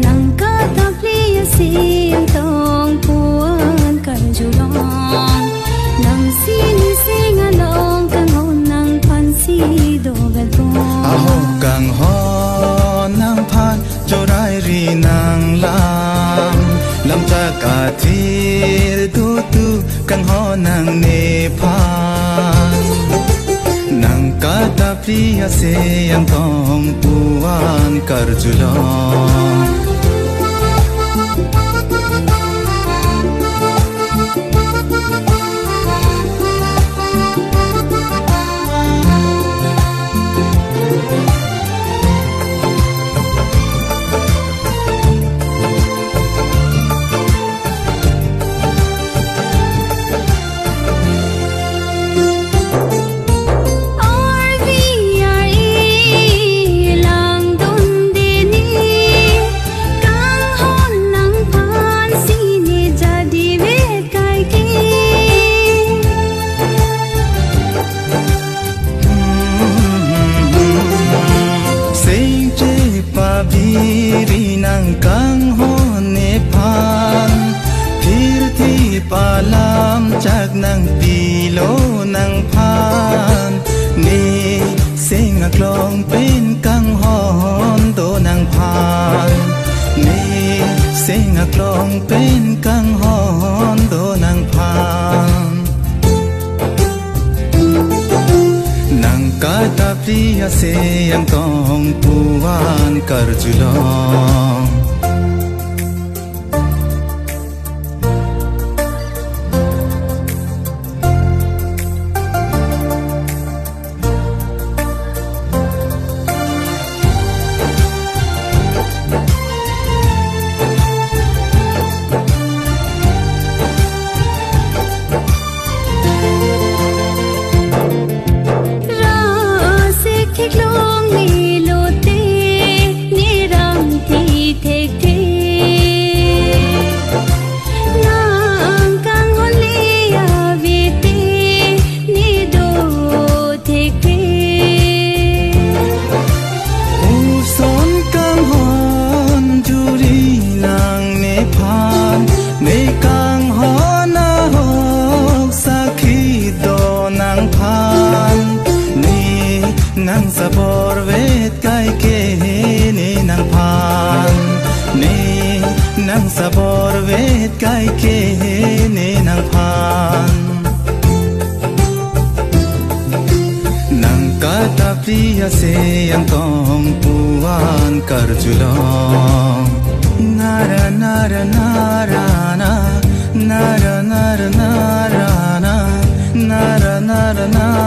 nang katapli siyang tong puan karjulong nang sinising along kangon ng pansido galpong aho kang ho nang phan chorai ri nang lam chakathir tu tu kang ho nang ne phan nang katapli siyang tong puan karjulong kang ho ne phan thir thi palam chak nang pilo nang phan ni sing a klong pen kang hon do nang phan ni sing a klong pen kang hon do nang phan nang katapli siyang tong puan karjulong nang sabor vet kai ke ni nang phan ni nang sabor vet kai ke ni nang phan nang katapli siyang tong puan karjulong nara nara nara na nara nara nara na nara nara nara